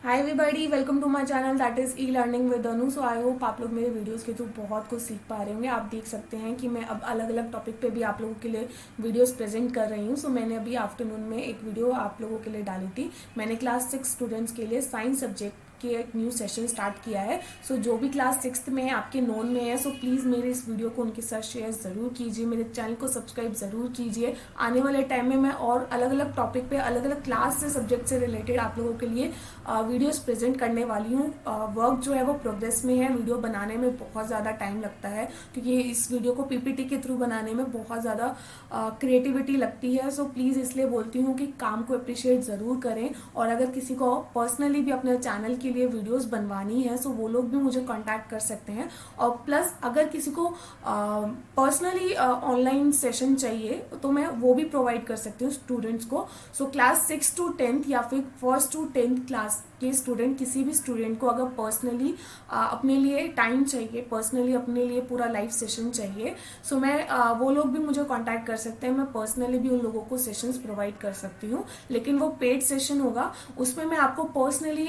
Hi everybody, welcome to my channel that is e learning with Anu. So I hope आप लोग मेरे videos के through बहुत कुछ सीख पा रहे होंगे। आप देख सकते हैं कि मैं अब अलग अलग टॉपिक पे भी आप लोगों के लिए वीडियोस प्रेजेंट कर रही हूँ। सो मैंने अभी आफ्टरनून में एक वीडियो आप लोगों के लिए डाली थी। मैंने क्लास 6 स्टूडेंट्स के लिए साइंस सब्जेक्ट के एक न्यू सेशन स्टार्ट किया है। सो जो भी क्लास 6 में है, आपके नोन में है, सो प्लीज़ मेरे इस वीडियो को उनके साथ शेयर ज़रूर कीजिए, मेरे चैनल को सब्सक्राइब ज़रूर कीजिए। आने वाले टाइम में मैं और अलग अलग टॉपिक पे, अलग अलग क्लास से, सब्जेक्ट से रिलेटेड आप लोगों के लिए वीडियोस प्रेजेंट करने वाली हूँ। वर्क जो है वो प्रोग्रेस में है। वीडियो बनाने में बहुत ज़्यादा टाइम लगता है क्योंकि इस वीडियो को पीपीटी के थ्रू बनाने में बहुत ज़्यादा क्रिएटिविटी लगती है। सो प्लीज़ इसलिए बोलती हूँ कि काम को अप्रिशिएट ज़रूर करें। और अगर किसी को पर्सनली भी अपने चैनल के लिए वीडियोस बनवानी है सो वो लोग भी मुझे कांटेक्ट कर सकते हैं। और प्लस अगर किसी को पर्सनली ऑनलाइन सेशन चाहिए तो मैं वो भी प्रोवाइड कर सकती हूँ स्टूडेंट्स को। सो क्लास 6 to 10th या फिर 1st to 10th क्लास के स्टूडेंट, किसी भी स्टूडेंट को अगर पर्सनली अपने लिए टाइम चाहिए, पर्सनली अपने लिए पूरा लाइव सेशन चाहिए, सो मैं वो लोग भी मुझे कांटेक्ट कर सकते हैं। मैं पर्सनली भी उन लोगों को सेशंस प्रोवाइड कर सकती हूँ, लेकिन वो पेड सेशन होगा। उसमें मैं आपको पर्सनली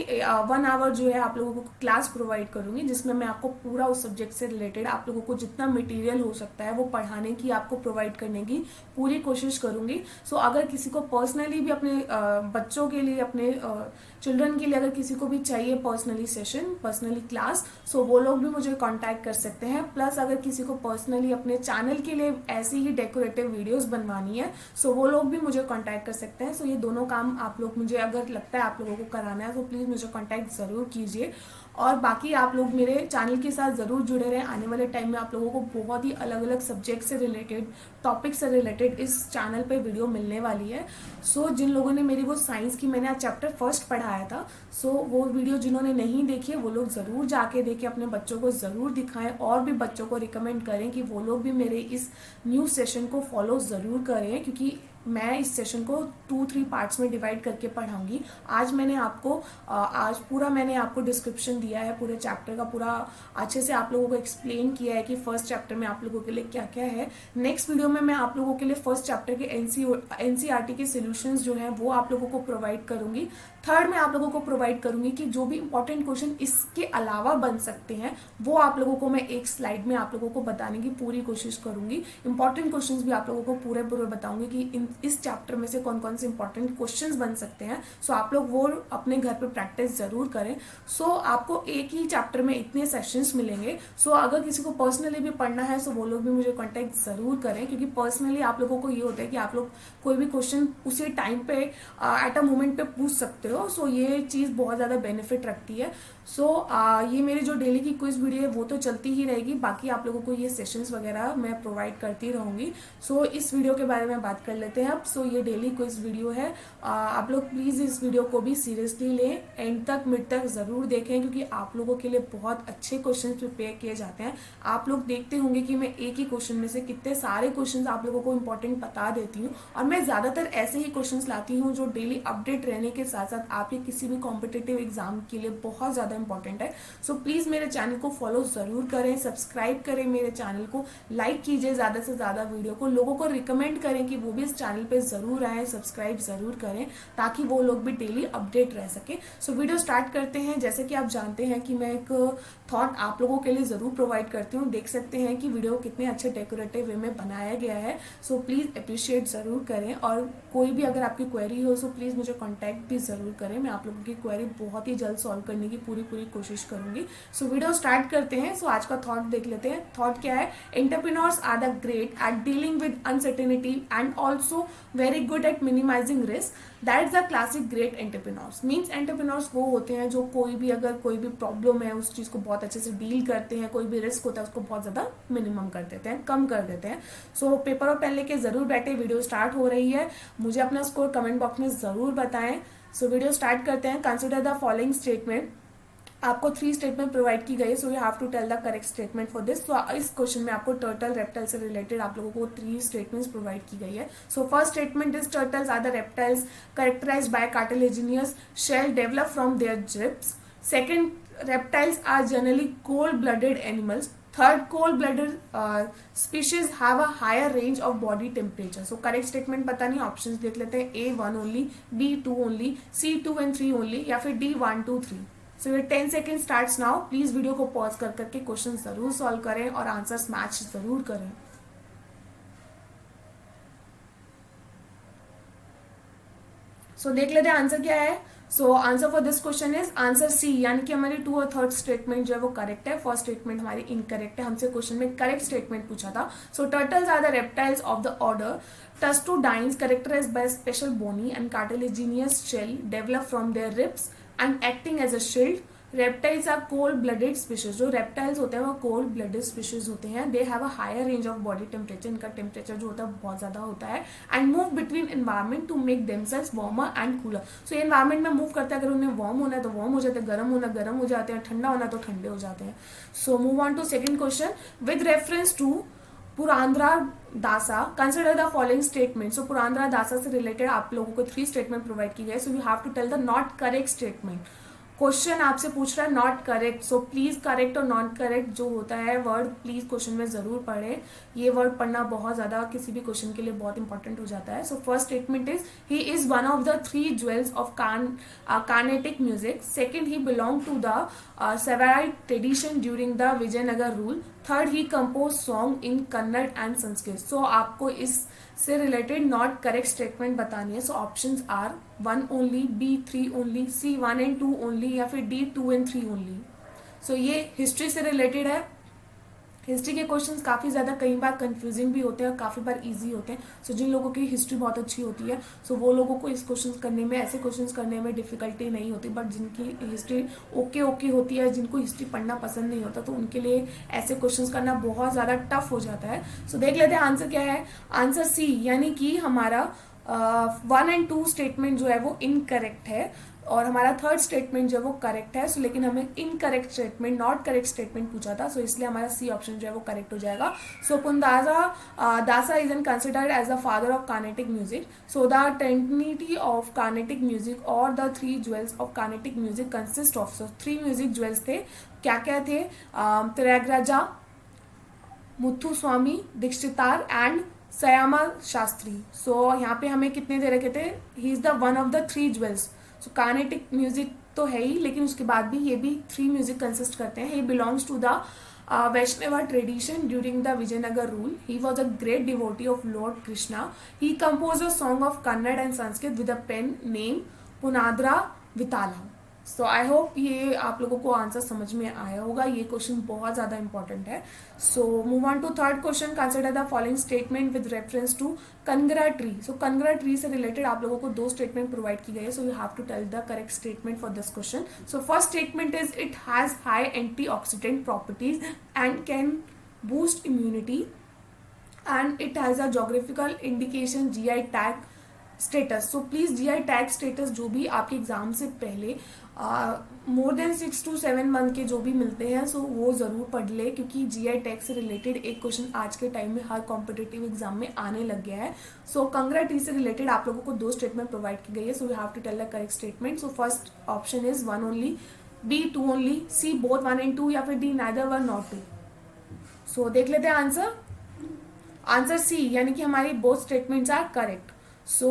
1 आवर जो है आप लोगों को क्लास प्रोवाइड करूंगी, जिसमें मैं आपको पूरा उस सब्जेक्ट से रिलेटेड आप लोगों को जितना मटेरियल हो सकता है वो पढ़ाने की, आपको प्रोवाइड करने की पूरी कोशिश करूंगी। सो अगर किसी को पर्सनली भी अपने बच्चों के लिए, अपने चिल्ड्रन के लिए अगर किसी को भी चाहिए पर्सनली सेशन, पर्सनली क्लास, सो वो लोग भी मुझे कांटेक्ट कर सकते हैं। प्लस अगर किसी को पर्सनली अपने चैनल के लिए ऐसी ही डेकोरेटिव वीडियोस बनवानी है सो वो लोग भी मुझे कांटेक्ट कर सकते हैं। सो ये दोनों काम आप लोग, मुझे अगर लगता है आप लोगों को कराना है तो प्लीज़ मुझे कांटेक्ट ज़रूर कीजिए। और बाकी आप लोग मेरे चैनल के साथ ज़रूर जुड़े रहें। आने वाले टाइम में आप लोगों को बहुत ही अलग अलग सब्जेक्ट से रिलेटेड, टॉपिक से रिलेटेड इस चैनल पे वीडियो मिलने वाली है। सो जिन लोगों ने मेरी वो साइंस की, मैंने आज चैप्टर फर्स्ट पढ़ाया था, सो वो वीडियो जिन्होंने नहीं देखी है वो लोग ज़रूर जाके देखें, अपने बच्चों को ज़रूर दिखाएं और भी बच्चों को रिकमेंड करें कि वो लोग भी मेरे इस न्यू सेशन को फॉलो ज़रूर करें, क्योंकि मैं इस सेशन को 2-3 पार्ट्स में डिवाइड करके पढ़ाऊंगी। आज मैंने आपको आज पूरा मैंने आपको डिस्क्रिप्शन दिया है, पूरे चैप्टर का पूरा अच्छे से आप लोगों को एक्सप्लेन किया है कि फर्स्ट चैप्टर में आप लोगों के लिए क्या क्या है। नेक्स्ट वीडियो में मैं आप लोगों के लिए फर्स्ट चैप्टर के एनसीईआरटी के सॉल्यूशंस जो हैं वो आप लोगों को प्रोवाइड करूंगी। थर्ड में आप लोगों को प्रोवाइड करूंगी कि जो भी इंपॉर्टेंट क्वेश्चन इसके अलावा बन सकते हैं वो आप लोगों को मैं एक स्लाइड में आप लोगों को बताने की पूरी कोशिश करूंगी। इंपॉर्टेंट क्वेश्चंस भी आप लोगों को पूरे पूरे बताऊंगी कि इस चैप्टर में से कौन कौन से इंपॉर्टेंट क्वेश्चंस बन सकते हैं। सो आप लोग वो अपने घर पे प्रैक्टिस जरूर करें। सो आपको एक ही चैप्टर में इतने सेशंस मिलेंगे। सो अगर किसी को पर्सनली भी पढ़ना है सो वो लोग भी मुझे कॉन्टेक्ट जरूर करें, क्योंकि पर्सनली आप लोगों को ये होता है कि आप लोग कोई भी क्वेश्चन उसी टाइम पे एट अ मोमेंट पे पूछ सकते हो। सो ये चीज़ बहुत ज़्यादा बेनिफिट रखती है। सो ये मेरी जो डेली की क्विज वीडियो है वो तो चलती ही रहेगी, बाकी आप लोगों को ये सेशंस वगैरह मैं प्रोवाइड करती रहूंगी। सो इस वीडियो के बारे में बात कर लेते हैं अब। सो ये डेली क्विज वीडियो है। आप लोग प्लीज़ इस वीडियो को भी सीरियसली लें, एंड तक, मिड तक ज़रूर देखें, क्योंकि आप लोगों के लिए बहुत अच्छे क्वेश्चन प्रिपेयर किए जाते हैं। आप लोग देखते होंगे कि मैं एक ही क्वेश्चन में से कितने सारे क्वेश्चन आप लोगों को इंपॉर्टेंट बता देती हूँ, और मैं ज़्यादातर ऐसे ही क्वेश्चन लाती हूँ जो डेली अपडेट रहने के साथ साथ आपके किसी भी कॉम्पिटिटिव एग्जाम के लिए बहुत ज़्यादा इंपॉर्टेंट है। सो प्लीज़ मेरे चैनल को फॉलो ज़रूर करें, सब्सक्राइब करें मेरे चैनल को, लाइक कीजिए ज़्यादा से ज़्यादा वीडियो को, लोगों को रिकमेंड करें कि वो भी इस चैनल पे ज़रूर आएँ, सब्सक्राइब ज़रूर करें, ताकि वो लोग भी डेली अपडेट रह सके। सो वीडियो स्टार्ट करते हैं। जैसे कि आप जानते हैं कि मैं एक थॉट आप लोगों के लिए ज़रूर प्रोवाइड करती हूँ। देख सकते हैं कि वीडियो कितने अच्छे डेकोरेटिव वे में बनाया गया है। सो प्लीज़ अप्रिशिएट ज़रूर करें, और कोई भी अगर आपकी क्वेरी हो सो प्लीज़ मुझे कॉन्टैक्ट भी ज़रूर करें। मैं आप लोगों की क्वेरी बहुत ही जल्द सॉल्व करने की पूरी कोशिश करूंगी। सो वीडियो स्टार्ट करते हैं। सो आज का थॉट देख लेते हैं। थॉट क्या है? Entrepreneurs are the great at dealing with uncertainty and also very good at minimising risk. That is the classic great entrepreneurs. Means entrepreneurs वो होते हैं जो अगर कोई भी प्रॉब्लम है उस चीज़ को बहुत अच्छे से डील करते हैं, कोई भी रिस्क होता है उसको बहुत ज़्यादा मिनिमम कर देते हैं, कम कर देते हैं। सो पेपर और पेन लेके ज़रूर बैठे, वीडियो स्टार्ट हो रही है। मुझे अपना स्कोर कमेंट बॉक्स में ज़रूर बताएं। सो वीडियो स्टार्ट करते हैं। Consider the following statement. आपको 3 स्टेटमेंट प्रोवाइड की गई है, so you have to tell the correct statement for this. So इस क्वेश्चन में आपको टर्टल, रेप्टाइल से रिलेटेड आप लोगों को 3 स्टेटमेंट्स प्रोवाइड की गई है। So first statement is turtles are the reptiles characterised by cartilaginous shell develop from their ribs. Second, reptiles are generally cold blooded animals third, cold blooded species have a higher range of body temperature. So correct statement पता नहीं, options देख लेते हैं. A 1 only, B 2 only, C 2 and 3 only, या फिर D 1 2 3. So ये 10 second starts now. Please video को pause कर करके क्वेश्चन जरूर सॉल्व करें और आंसर्स मैच जरूर करें. सो देख लेते हैं आंसर क्या है. So answer for this question is answer C, यानी कि हमारी 2 और 3rd स्टेटमेंट जो है वो करेक्ट है. फर्स्ट स्टेटमेंट हमारी इनकरेक्ट है. हमसे क्वेश्चन में करेक्ट स्टेटमेंट पूछा था. So turtles are the reptiles of the order Testudines, characterized by a special bony and cartilaginous shell developed from their ribs and acting as a shield. Reptiles are cold blooded species. जो reptiles होते हैं वो cold blooded species होते हैं. They have a higher range of body temperature. इनका temperature जो होता है बहुत ज्यादा होता है. And move between environment to make themselves warmer and cooler. So ये एनवायरमेंट में मूव करते हैं. अगर उन्हें वार्म होना है तो वार्म हो जाते हैं, गर्म हो जाते हैं, ठंडा होना तो ठंडे हो जाते हैं. So move on to second question. With reference to Purandara Dasa consider the following statement. So Purandara Dasa से रिलेटेड आप लोगों को 3 स्टेटमेंट प्रोवाइड की गई. So you have to tell the not correct statement. Question आपसे पूछ रहा है not correct. So please correct और नॉट करेक्ट जो होता है वर्ड प्लीज क्वेश्चन में जरूर पढ़े. ये वर्ड पढ़ना बहुत ज्यादा किसी भी क्वेश्चन के लिए बहुत इंपॉर्टेंट हो जाता है. So first statement is he is one of the 3 jewels of Carnatic music. Second, he belong to the Savarite tradition during the Vijayanagar rule. Third, he compose song in Kannada and Sanskrit. So आपको इससे related not correct statement बतानी है. So options are 1 only, B 3 only, C 1 and 2 only, या फिर D 2 and 3 only. सो ये history से related है. History के क्वेश्चंस काफ़ी ज़्यादा कई बार कंफ्यूजिंग भी होते हैं और काफ़ी बार इजी होते हैं. सो जिन लोगों की हिस्ट्री बहुत अच्छी होती है सो वो लोगों को इस क्वेश्चंस करने में, ऐसे क्वेश्चंस करने में डिफिकल्टी नहीं होती. बट जिनकी हिस्ट्री ओके होती है, जिनको हिस्ट्री पढ़ना पसंद नहीं होता, तो उनके लिए ऐसे क्वेश्चंस करना बहुत ज़्यादा टफ हो जाता है. सो देख लेते हैं आंसर क्या है. आंसर सी, यानी कि हमारा 1 and 2 स्टेटमेंट जो है वो इनकरेक्ट है और हमारा 3rd स्टेटमेंट जो है वो करेक्ट है. सो लेकिन हमें incorrect statement, not correct statement पूछा था. सो इसलिए हमारा सी ऑप्शन जो है वो करेक्ट हो जाएगा. So Purandara Dasa is an considered as the father of Carnatic music. So the trinity of Carnatic music और the 3 jewels of Carnatic music consist of. So 3 music jewels थे. क्या क्या थे? त्यागराजा, मुथुस्वामी दीक्षितार एंड सयामा शास्त्री. सो यहाँ पे हमें कितने दे रखे थे? He is the one of the 3 jewels. So Carnatic music तो है ही, लेकिन उसके बाद भी ये भी 3 म्यूजिक कंसिस्ट करते हैं. He belongs to the Vaishnava tradition during the Vijayanagar rule. He was a great devotee of Lord Krishna. He composed a song of Kannada and Sanskrit with a pen name Punadra Vitala. So I hope ये आप लोगों को answer समझ में आया होगा. ये question बहुत ज़्यादा इंपॉर्टेंट है. So move on to 3rd question. Consider the following statement with reference to Kangra tea. So Kangra tea से रिलेटेड आप लोगों को 2 स्टेटमेंट प्रोवाइड की गई है. So you have to tell the correct statement for this question. So first statement is it has high antioxidant properties and can boost immunity and it has a geographical indication GI tag status. So please GI tag status जो भी आपके exam से पहले more than 6 to 7 month के जो भी मिलते हैं सो वो जरूर पढ़ ले, क्योंकि GI टैग से रिलेटेड एक क्वेश्चन आज के टाइम में हर कॉम्पिटेटिव एग्जाम में आने लग गया है. सो कंगरा ट्री से रिलेटेड आप लोगों को 2 स्टेटमेंट प्रोवाइड की गई है. So you have to tell the correct statement. So first option is 1 only, B 2 only, C both 1 and 2, या फिर D नाइदर 1 नॉट 2. सो देख लेते हैं आंसर. आंसर C, यानी कि हमारी both statements are correct. So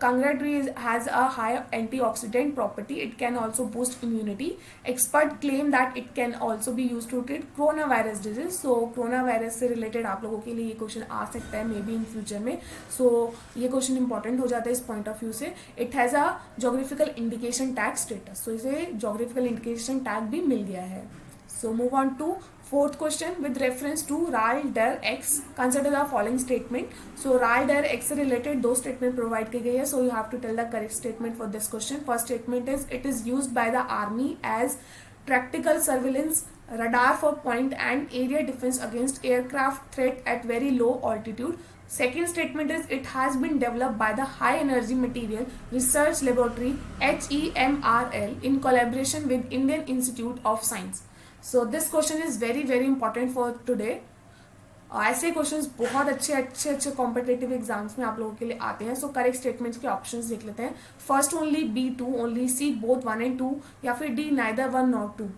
Kangra tree has a high antioxidant property. It can also boost immunity. Expert claim that it can also be used to treat coronavirus disease. So coronavirus से related आप लोगों के लिए ये question आ सकता है maybe in future में. So ये क्वेश्चन इंपॉर्टेंट हो जाता है इस पॉइंट ऑफ व्यू से. It has a geographical indication tag status. So इसे जोग्राफिकल इंडिकेशन टैग भी मिल गया है. So move on to 4th question with reference to Ral der X. Consider the following statement. So Ral der X से related 2 statement provide की गई है. So you have to tell the correct statement for this question. First statement is it is used by the army as tactical surveillance radar for point and area defense against aircraft threat at very low altitude. Second statement is it has been developed by the High Energy Material Research Laboratory HEMRL in collaboration with Indian Institute of Science. So this question is very very important for today. ऐसे questions बहुत अच्छे competitive exams में आप लोगों के लिए आते हैं. सो करेक्ट स्टेटमेंट्स के ऑप्शंस देख लेते हैं. First only, B 2 only, C both 1 and 2, या फिर D नाइदर 1 नॉट 2.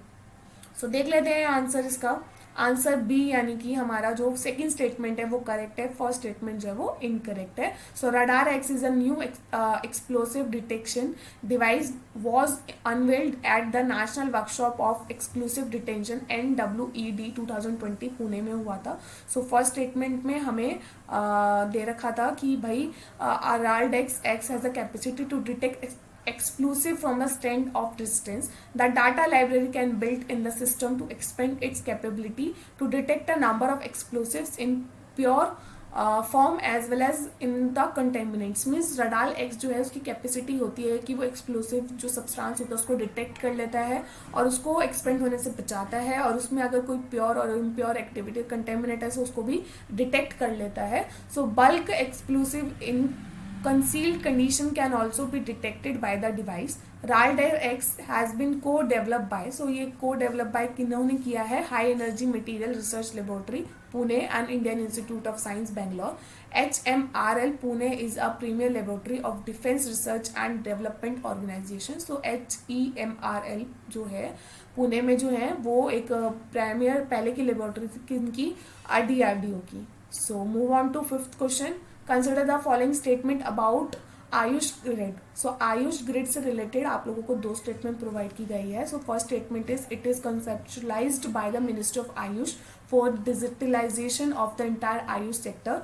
सो देख लेते हैं आंसर इसका. आंसर बी यानी कि हमारा जो सेकंड स्टेटमेंट है वो करेक्ट है, फर्स्ट स्टेटमेंट जो है वो इनकरेक्ट है। So radar X is a new explosive detection device was unveiled at the national workshop of exclusive detention NWED 2020 Pune में हुआ था। सो फर्स्ट स्टेटमेंट में हमें दे रखा था कि भाई RALD X has the capacity to detect exclusive from the strength of distance. The data library can built in the system to expand its capability to detect a number of explosives in pure form as well as in the contaminants. Means radar X जो है उसकी capacity होती है कि वो explosive जो substance होता है उसको डिटेक्ट कर लेता है और उसको एक्सपेंड होने से बचाता है, और उसमें अगर कोई प्योर और इम्प्योर एक्टिविटी कंटेमिनेट है तो उसको भी डिटेक्ट कर लेता है। सो bulk explosive in concealed condition can also be detected by the device. RALD X has been co-developed by, so ये co-developed by किन्होंने किया है, High Energy Material Research Laboratory Pune and Indian Institute of Science Bangalore. HMRL Pune is a premier laboratory of defense research and development organization. So HEMRL जो है पुणे में जो है वो एक प्रीमियर पहले की लेबोरेटरी थी किनकी, DRDO की। So move on to fifth question. Consider the following statement about Ayush grid. So Ayush grid से रिलेटेड आप लोगों को दो स्टेटमेंट प्रोवाइड की गई है। So first statement is it is conceptualised by the ministry of Ayush for digitalisation of the entire Ayush sector.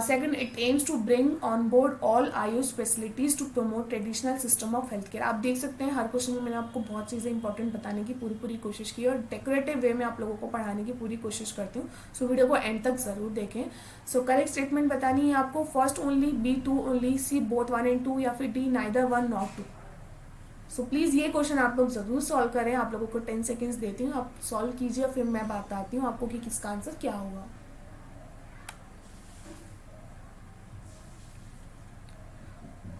Second, it aims to bring on board all Ayush facilities to promote traditional system of health care. आप देख सकते हैं हर question में मैंने आपको बहुत चीज़ें important बताने की पूरी कोशिश की और डेकोरेटिव वे में आप लोगों को पढ़ाने की पूरी कोशिश करती हूँ। सो वीडियो को एंड तक जरूर देखें। सो करेक्ट स्टेटमेंट बतानी है आपको, first only, B two only, C both 1 and 2 या फिर D neither 1 not 2। So please ये क्वेश्चन आप लोग जरूर सॉल्व करें। आप लोगों को 10 सेकेंड्स देती हूँ, आप सॉल्व कीजिए, फिर मैं बताती हूँ आपको कि किसका आंसर क्या होगा।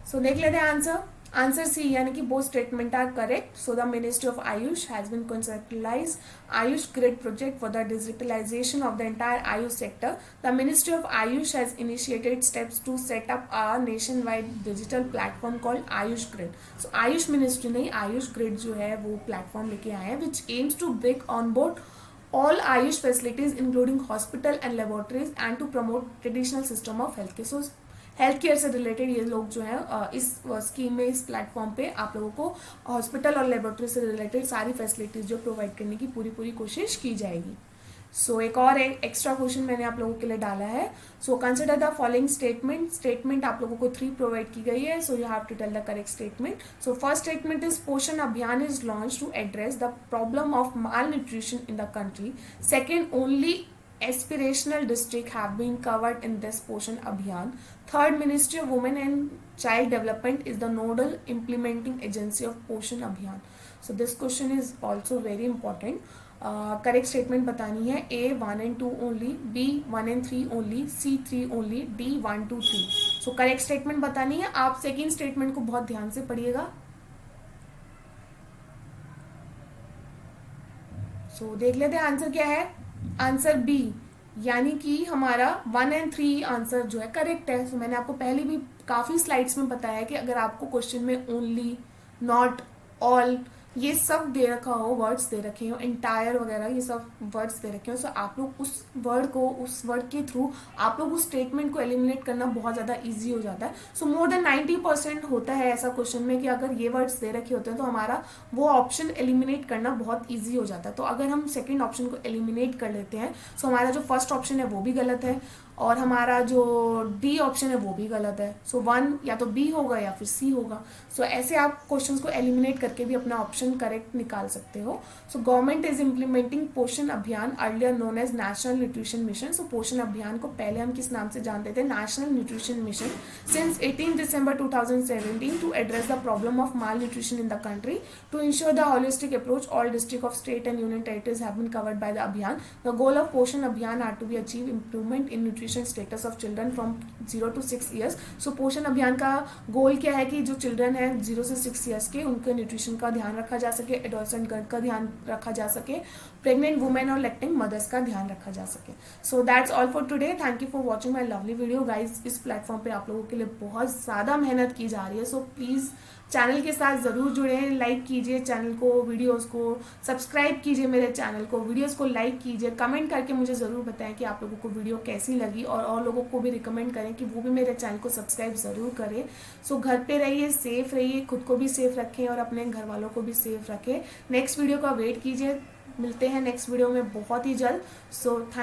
सो देख लेते हैं आंसर। आंसर सी यानी कि both statement are correct. So the ministry of Ayush has been conceptualized Ayush grid project for the digitalisation of the entire Ayush sector. The ministry of Ayush has initiated steps to set up a nationwide digital platform called Ayush grid. So Ayush ministry नहीं, Ayush grid जो है वो platform लेके आए हैं which aims to bring on board all Ayush facilities including hospital and laboratories and to promote traditional system of health care. So health care से related ये लोग जो है इस स्कीम में, इस प्लेटफॉर्म पे आप लोगों को हॉस्पिटल और लेबोरेटरी से रिलेटेड सारी फैसिलिटीज जो प्रोवाइड करने की पूरी कोशिश की जाएगी। सो एक और एक्स्ट्रा क्वेश्चन मैंने आप लोगों के लिए डाला है। So consider the following statement आप लोगों को 3 प्रोवाइड की गई है। So you have to tell the correct statement. So first statement is Poshan Abhiyan is launch to address the problem of malnutrition in the country. Second, only aspirational district have been covered in this Poshan Abhiyan. Third, Ministry of Women and Child Development is the nodal implementing agency of Poshan Abhiyan. So this question is also very important. Correct statement बतानी है, A 1 and 2 only, B 1 and 3 only, C 3 only, D 1 2 3. So correct statement बतानी है। आप second statement को बहुत ध्यान से पढ़िएगा। So देख लेते हैं आंसर क्या है। आंसर बी यानी कि हमारा 1 and 3 आंसर जो है करेक्ट है। सो मैंने आपको पहले भी काफ़ी स्लाइड्स में बताया कि अगर आपको क्वेश्चन में ओनली, नॉट, ऑल ये सब दे रखा हो, वर्ड्स दे रखे हो, एंटायर वगैरह ये सब वर्ड्स दे रखे हो, सो आप लोग उस वर्ड के थ्रू आप लोग उस स्टेटमेंट को एलिमिनेट करना बहुत ज़्यादा इजी हो जाता है। सो मोर देन 90% होता है ऐसा क्वेश्चन में कि अगर ये वर्ड्स दे रखे होते हैं तो हमारा वो ऑप्शन एलिमिनेट करना बहुत ईजी हो जाता है। तो अगर हम सेकेंड ऑप्शन को एलिमिनेट कर लेते हैं सो हमारा जो फर्स्ट ऑप्शन है वो भी गलत है और हमारा जो डी ऑप्शन है वो भी गलत है। सो 1 या तो बी होगा या फिर सी होगा। सो ऐसे आप क्वेश्चंस को एलिमिनेट करके भी अपना ऑप्शन करेक्ट निकाल सकते हो। So government is implementing Poshan Abhiyan, earlier known as national nutrition mission. So Poshan Abhiyan को पहले हम किस नाम से जानते थे, national nutrition mission, since 18 December 2017 to address the problem of malnutrition in the country. To ensure the holistic approach, all district of state and union territories have been covered by the Abhiyan. The goal of Poshan Abhiyan are to be achieve improvement in nutrition status of children from 0 to 6 years। So Poshan Abhiyan का गोल क्या है कि जो children है 0 से 6 years के, उनके nutrition का ध्यान रखा जा सके, एडोलसेंट गर्ल का ध्यान रखा जा सके, प्रेग्नेंट वुमेन और लैक्टिंग मदर्स का ध्यान रखा जा सके। So that's all for today. Thank you for watching my lovely video guys. इस प्लेटफॉर्म पे आप लोगों के लिए बहुत ज़्यादा मेहनत की जा रही है। सो प्लीज़ चैनल के साथ ज़रूर जुड़ें, लाइक कीजिए चैनल को, वीडियोस को सब्सक्राइब कीजिए, मेरे चैनल को, वीडियोस को लाइक कीजिए, कमेंट करके मुझे ज़रूर बताएं कि आप लोगों को वीडियो कैसी लगी, और लोगों को भी रिकमेंड करें कि वो भी मेरे चैनल को सब्सक्राइब ज़रूर करें। सो घर पे रहिए, सेफ रहिए, खुद को भी सेफ रखें और अपने घर वालों को भी सेफ रखें। नेक्स्ट वीडियो का वेट कीजिए, मिलते हैं नेक्स्ट वीडियो में बहुत ही जल्द। So thank